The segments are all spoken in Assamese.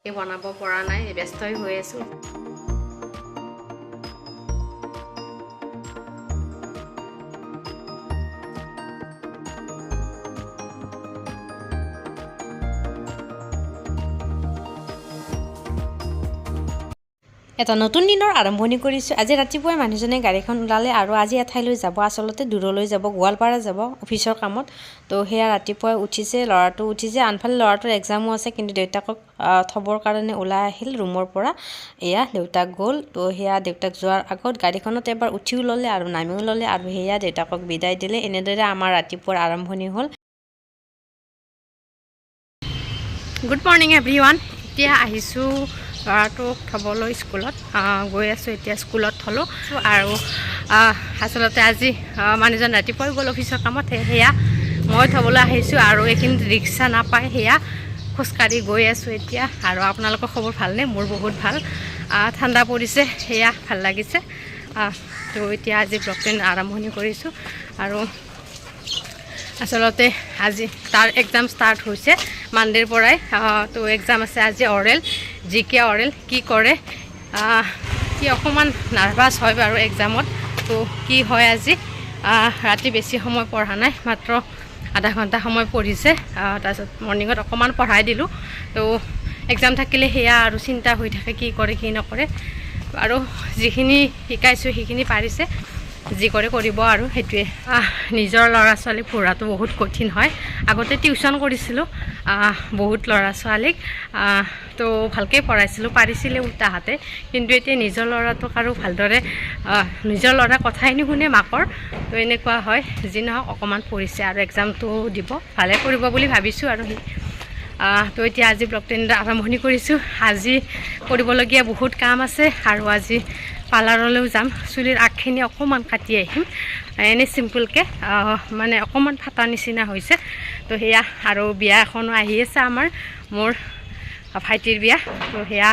এই বনাব পৰা নাই ব্যস্তই হৈ আছো এটা নতুন দিনৰ আৰম্ভণি কৰিছোঁ আজি ৰাতিপুৱাই মানুহজনে গাড়ীখন ওলালে আৰু আজি এঠাইলৈ যাব আচলতে দূৰলৈ যাব গোৱালপাৰা যাব অফিচৰ কামত তো হেয়া ৰাতিপুৱাই উঠিছে ল'ৰাটো উঠিছে আনফালে ল'ৰাটোৰ এক্সামো আছে কিন্তু দেউতাকক থবৰ কাৰণে ওলাই আহিল ৰুমৰ পৰা এয়া দেউতাক গ'ল তো হেয়া দেউতাক যোৱাৰ আগত গাড়ীখনত এবাৰ উঠিও ল'লে আৰু নামিও ল'লে আৰু হেয়া দেউতাকক বিদায় দিলে এনেদৰে আমাৰ ৰাতিপুৱাৰ আৰম্ভণি হ'ল গুড মৰ্নিং এভৰিৱান এতিয়া আহিছোঁ ল'ৰাটোক থ'বলৈ স্কুলত গৈ আছোঁ এতিয়া স্কুলত থ'লোঁ আৰু আচলতে আজি মানুহজন ৰাতিপুৱাই গ'ল অফিচৰ কামত সেয়া মই থ'বলৈ আহিছোঁ আৰু এইখিনিত ৰিক্সা নাপায় সেয়া খোজকাঢ়ি গৈ আছোঁ এতিয়া আৰু আপোনালোকৰ খবৰ ভালনে মোৰ বহুত ভাল ঠাণ্ডা পৰিছে সেয়া ভাল লাগিছে তো এতিয়া আজি ব্লগটো আৰম্ভণি কৰিছোঁ আৰু আচলতে আজি তাৰ এক্সাম ষ্টাৰ্ট হৈছে মানডেৰ পৰাই তো এক্সাম আছে আজি অৰেল জিকে অৰেল কি কৰে কি অকণমান নাৰ্ভাছ হয় বাৰু এক্সামত তো কি হয় আজি ৰাতি বেছি সময় পঢ়া নাই মাত্ৰ আধা ঘণ্টা সময় পঢ়িছে তাৰপিছত মৰ্ণিঙত অকণমান পঢ়াই দিলোঁ তো এক্সাম থাকিলে সেয়া আৰু চিন্তা হৈ থাকে কি কৰে কি নকৰে আৰু যিখিনি শিকাইছোঁ সেইখিনি পাৰিছে যি কৰে কৰিব আৰু সেইটোৱে নিজৰ ল'ৰা ছোৱালীক পঢ়াটো বহুত কঠিন হয় আগতে টিউশ্যন কৰিছিলোঁ বহুত ল'ৰা ছোৱালীক তো ভালকৈ পঢ়াইছিলোঁ পাৰিছিলে উল্টাহাতে কিন্তু এতিয়া নিজৰ ল'ৰাটোক আৰু ভালদৰে নিজৰ ল'ৰা কথাই নুশুনে মাকৰ তো এনেকুৱা হয় যি নহওক অকণমান পঢ়িছে আৰু এক্সামটো দিব ভালে কৰিব বুলি ভাবিছোঁ আৰু তো এতিয়া আজি ব্লগটো আৰম্ভণি কৰিছোঁ আজি কৰিবলগীয়া বহুত কাম আছে আৰু আজি পাৰ্লাৰলৈও যাম চুলিৰ আগখিনি অকণমান কাটি আহিম এনেই চিম্পুলকৈ মানে অকণমান ফাটা নিচিনা হৈছে তো সেয়া আৰু বিয়া এখনো আহি আছে আমাৰ মোৰ ভাইটিৰ বিয়া তো সেয়া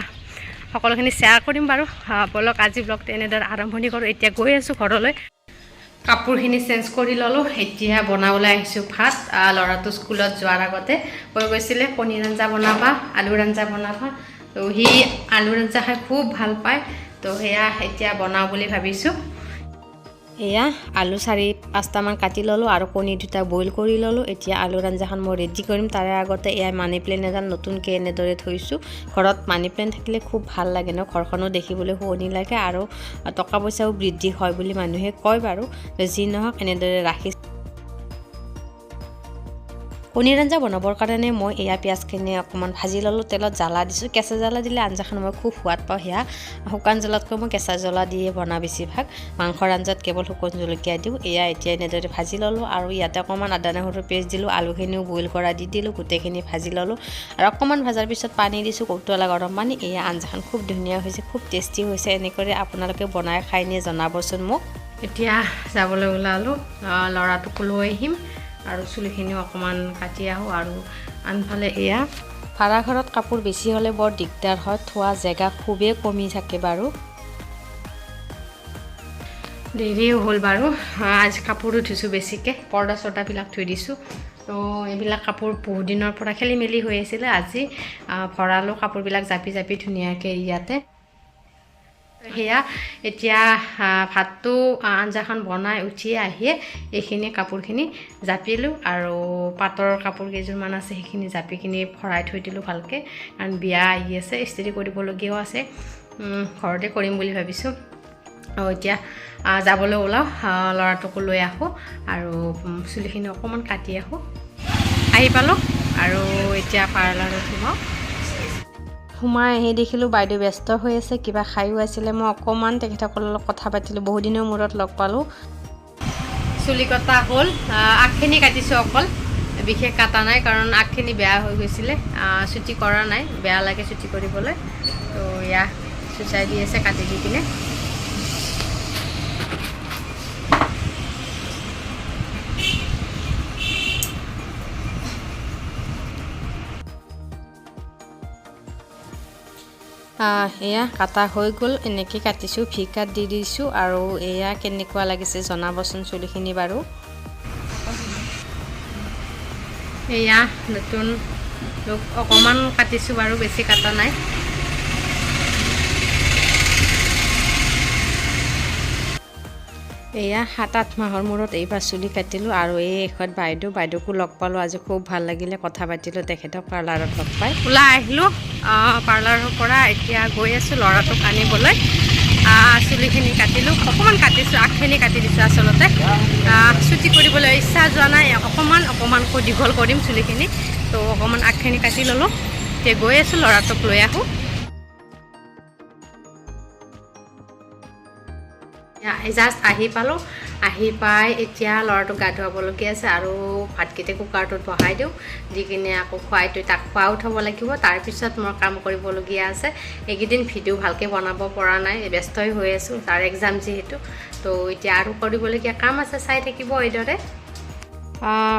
সকলোখিনি শ্বেয়াৰ কৰিম বাৰু বলক আজি ব্লগটো এনেদৰে আৰম্ভণি কৰোঁ এতিয়া গৈ আছোঁ ঘৰলৈ কাপোৰখিনি চেঞ্জ কৰি ল'লোঁ এতিয়া বনাবলৈ আহিছোঁ ভাত ল'ৰাটো স্কুলত যোৱাৰ আগতে কৈ গৈছিলে পনীৰ আঞ্জা বনাবা আলুৰ আঞ্জা বনাবা তো সি আলুৰ আঞ্জা খাই খুব ভাল পায় তো সেয়া এতিয়া বনাওঁ বুলি ভাবিছোঁ এয়া আলু 4-5টামান কাটি ল'লোঁ আৰু কণী 2টা বইল কৰি ল'লোঁ এতিয়া আলুৰ আঞ্জাখন মই ৰেডি কৰিম তাৰে আগতে এয়া মানি প্লেণ্ট এডাল নতুনকৈ এনেদৰে থৈছোঁ ঘৰত মানি প্লেণ্ট থাকিলে খুব ভাল লাগে ন ঘৰখনো দেখিবলৈ শুৱনি লাগে আৰু টকা পইচাও বৃদ্ধি হয় বুলি মানুহে কয় বাৰু যি নহওক এনেদৰে ৰাখি কণীৰ আঞ্জা বনাবৰ কাৰণে মই এয়া পিঁয়াজখিনি অকণমান ভাজি ল'লোঁ তেলত জ্বালা দিছোঁ কেঁচা জ্বালা দিলে আঞ্জাখন মই খুব সোৱাদ পাওঁ সেয়া শুকান জ্বলাতকৈ মই কেঁচা জ্বলা দিয়ে বনাওঁ বেছিভাগ মাংসৰ আঞ্জাত কেৱল শুকান জলকীয়া দিওঁ এয়া এতিয়া এনেদৰে ভাজি ল'লোঁ আৰু ইয়াতে অকণমান আদা নহৰু পেষ্ট দিলোঁ আলুখিনিও বইল কৰা দি দিলোঁ গোটেইখিনি ভাজি ল'লোঁ আৰু অকণমান ভাজাৰ পিছত পানী দিছোঁ কৌতলা গৰম পানী এয়া আঞ্জাখন খুব ধুনীয়া হৈছে খুব টেষ্টি হৈছে এনেকৈ আপোনালোকে বনাই খাই নিয়ে জনাবচোন মোক এতিয়া যাবলৈ ওলালোঁ ল'ৰাটোকো লৈ আহিম আৰু চুলিখিনিও অকণমান কাটি আহোঁ আৰু আনফালে এয়া ভাড়াঘৰত কাপোৰ বেছি হ'লে বৰ দিগদাৰ হয় থোৱা জেগা খুবেই কমি থাকে বাৰু দেৰিও হ'ল বাৰু আজি কাপোৰো ধুইছোঁ বেছিকৈ পৰ্দা চৰ্দাবিলাক থৈ দিছোঁ তো এইবিলাক কাপোৰ বহুত দিনৰ পৰা খেলি মেলি হৈ আছিলে আজি ভৰালোঁ কাপোৰবিলাক জাপি জাপি ধুনীয়াকৈ ইয়াতে সেয়া এতিয়া ভাতটো আঞ্জাখন বনাই উঠি আহিয়ে এইখিনি কাপোৰখিনি জাপিলোঁ আৰু পাটৰ কাপোৰ কেইযোৰমান আছে সেইখিনি জাপিখিনি ভৰাই থৈ দিলোঁ ভালকৈ কাৰণ বিয়া আহি আছে ইস্ত্ৰি কৰিবলগীয়াও আছে ঘৰতে কৰিম বুলি ভাবিছোঁ এতিয়া যাবলৈ ওলাওঁ ল'ৰাটোকো লৈ আহোঁ আৰু চুলিখিনি অকণমান কাটি আহোঁ আহি পালোঁ আৰু এতিয়া পাৰ্লাৰত সোমাই আহি দেখিলোঁ বাইদেউ ব্যস্ত হৈ আছে কিবা খায়ো আছিলে মই অকণমান তেখেতসকলৰ লগত কথা পাতিলোঁ বহুদিনৰ মূৰত লগ পালোঁ চুলি কটা হ'ল আগখিনি কাটিছোঁ অকল বিশেষ কাটা নাই কাৰণ আগখিনি বেয়া হৈ গৈছিলে চুটি কৰা নাই বেয়া লাগে চুটি কৰিবলৈ তো এয়া চুচাই দি আছে কাটি দি কিনে এয়া কাটা হৈ গ'ল এনেকৈ কাটিছোঁ ভি কাট দি দিছোঁ আৰু এয়া কেনেকুৱা লাগিছে জনাবচোন চুলিখিনি বাৰু এয়া নতুন তো অকণমান কাটিছোঁ বাৰু বেছি কাটা নাই এয়া 7-8 মাহৰ মূৰত এইবাৰ চুলি কাটিলোঁ আৰু এই এখত বাইদেউকো লগ পালোঁ আজি খুব ভাল লাগিলে কথা পাতিলোঁ তেখেতক পাৰ্লাৰত লগ পাই ওলাই আহিলোঁ পাৰ্লাৰৰ পৰা এতিয়া গৈ আছোঁ ল'ৰাটোক আনিবলৈ চুলিখিনি কাটিলোঁ অকণমান কাটিছোঁ আগখিনি কাটি দিছোঁ আচলতে চুটি কৰিবলৈ ইচ্ছা যোৱা নাই অকণমানকৈ দীঘল কৰিম চুলিখিনি তো অকণমান আগখিনি কাটি ল'লোঁ এতিয়া গৈ আছোঁ ল'ৰাটোক লৈ আহোঁ জাষ্ট আহি পালোঁ আহি পাই এতিয়া ল'ৰাটোক গা ধুৱাবলগীয়া আছে আৰু ভাতকেইটা কুকাৰটোত বহাই দিওঁ দি কিনে আকৌ খুৱাই থৈ তাক খোৱা উঠাব লাগিব তাৰপিছত মোৰ কাম কৰিবলগীয়া আছে এইকেইদিন ভিডিঅ' ভালকৈ বনাব পৰা নাই ব্যস্তই হৈ আছোঁ তাৰ এক্সাম যিহেতু তো এতিয়া আৰু কৰিবলগীয়া কাম আছে চাই থাকিব এইদৰে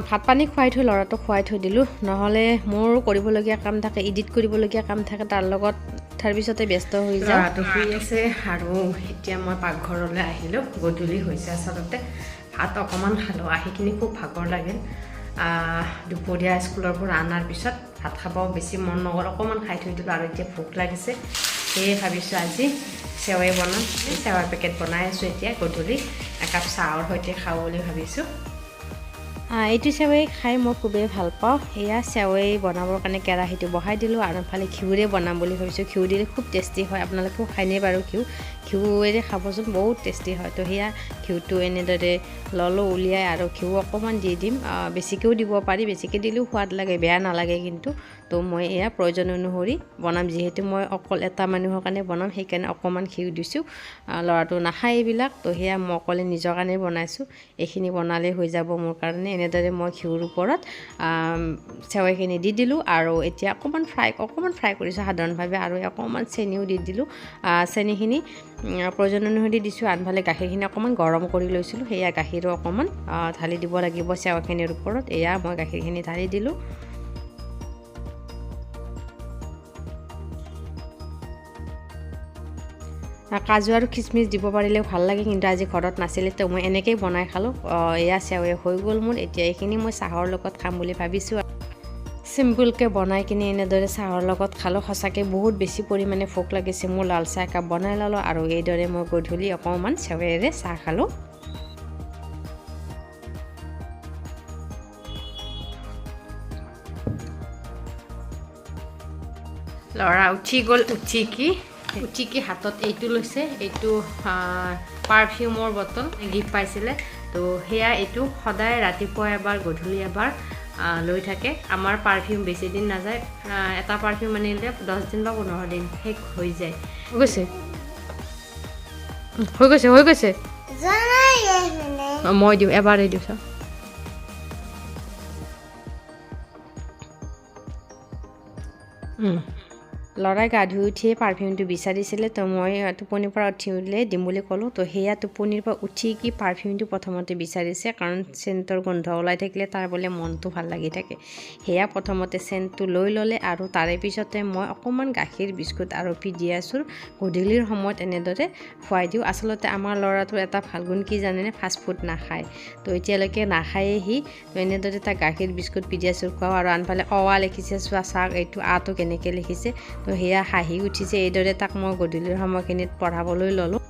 ভাত পানী খুৱাই থৈ ল'ৰাটোক খুৱাই থৈ দিলোঁ নহ'লে মোৰো কৰিবলগীয়া কাম থাকে এডিট কৰিবলগীয়া কাম থাকে তাৰ লগত তাৰপিছতে ব্যস্ত হৈ যাওঁ ল'ৰাটো শুই আছে আৰু এতিয়া মই পাকঘৰলৈ আহিলোঁ গধূলি হৈছে আচলতে ভাত অকণমান খালোঁ আহি কিনি খুব ভাগৰ লাগিল দুপৰীয়া স্কুলৰ পৰা অনাৰ পিছত ভাত খাব বেছি মন নগ'ল অকণমান খাই থৈ দিলোঁ আৰু এতিয়া ভোক লাগিছে সেয়ে ভাবিছোঁ আজি চেৱাই বনাম চেৱাৰ পেকেট বনাই আছোঁ এতিয়া গধূলি একাপ চাহৰ সৈতে খাওঁ বুলি ভাবিছোঁ এইটো চেৱাই খাই মই খুবেই ভাল পাওঁ এয়া চেৱাই বনাবৰ কাৰণে কেৰাহীটো বহাই দিলোঁ আৰু এফালে ঘিউৰে বনাম বুলি ভাবিছোঁ ঘিউ দিলে খুব টেষ্টি হয় আপোনালোকেও খায়নে বাৰু ঘিউৰে খাবচোন বহুত টেষ্টি হয় তো সেয়া ঘিউটো এনেদৰে ল'লোঁ উলিয়াই আৰু ঘিউ অকণমান দি দিম বেছিকৈও দিব পাৰি বেছিকৈ দিলেও সোৱাদ লাগে বেয়া নালাগে কিন্তু তো মই এয়া প্ৰয়োজন অনুসৰি বনাম যিহেতু মই অকল এটা মানুহৰ কাৰণে বনাম সেইকাৰণে অকণমান ঘিউ দিছোঁ ল'ৰাটো নাখায় এইবিলাক তো সেয়া মই অকলে নিজৰ কাৰণে বনাইছোঁ এইখিনি বনালে হৈ যাব মোৰ কাৰণে এনেদৰে মই ঘিউৰ ওপৰত চেৱাইখিনি দি দিলোঁ আৰু এতিয়া অকণমান ফ্ৰাই কৰিছোঁ সাধাৰণভাৱে আৰু অকণমান চেনিও দি দিলোঁ চেনিখিনি প্ৰয়োজন অনুসৰি দিছোঁ আনফালে গাখীৰখিনি অকণমান গৰম কৰি লৈছিলোঁ সেয়া গাখীৰো অকণমান ঢালি দিব লাগিব চেৱাইখিনিৰ ওপৰত এয়া মই গাখীৰখিনি ঢালি দিলোঁ কাজু আৰু খিচমিচ দিব পাৰিলেও ভাল লাগে কিন্তু আজি ঘৰত নাছিলে তো মই এনেকৈয়ে বনাই খালোঁ এয়া চেৱাই হৈ গ'ল মোৰ এতিয়া এইখিনি মই চাহৰ লগত খাম বুলি ভাবিছোঁ চিম্পুলকৈ বনাই কিনি এনেদৰে চাহৰ লগত খালোঁ সঁচাকৈ বহুত বেছি পৰিমাণে ভোক লাগিছে মোৰ লাল চাহ একাপ বনাই ল'লোঁ আৰু এইদৰে মই গধূলি অকণমান চেৱাইৰে চাহ খালোঁ ল'ৰা উঠি গ'ল উঠি কি হাতত এইটো লৈছে এইটো পাৰফিউমৰ বটল গিফ্ট পাইছিলে তো সেয়া এইটো সদায় ৰাতিপুৱা এবাৰ গধূলি এবাৰ লৈ থাকে আমাৰ পাৰফিউম বেছি দিন নাযায় এটা পাৰফিউম আনিলে 10 দিন বা 15 দিন শেষ হৈ যায় হৈ গৈছে মই দিওঁ এবাৰেই দিওঁ চাওঁ ল'ৰাই গা ধুই উঠিয়ে পাৰফিউমটো বিচাৰিছিলে তো মই টোপনিৰ পৰা উঠি উলিয়াই দিম বুলি ক'লোঁ তো সেয়া টোপনিৰ পৰা উঠি কি পাৰফিউমটো প্ৰথমতে বিচাৰিছে কাৰণ চেণ্টৰ গোন্ধ ওলাই থাকিলে তাৰ বোলে মনটো ভাল লাগি থাকে সেয়া প্ৰথমতে চেণ্টটো লৈ ল'লে আৰু তাৰে পিছতে মই অকণমান গাখীৰ বিস্কুট আৰু পিডিয়াচুৰ গধূলিৰ সময়ত এনেদৰে খুৱাই দিওঁ আচলতে আমাৰ ল'ৰাটোৰ এটা ভাল গুণ কি জানেনে ফাষ্ট ফুড নাখায় তো এতিয়ালৈকে নাখায়ে সি তো এনেদৰে তাক গাখীৰ বিস্কুট পিডিয়াচুৰ খুৱাওঁ আৰু আনফালে লিখিছে চোৱা চাওক এইটো আটো কেনেকৈ লিখিছে তো সেয়া হাঁহি উঠিছে এইদৰে তাক মই গধূলিৰ সময়খিনিত পঢ়াবলৈ ল'লোঁ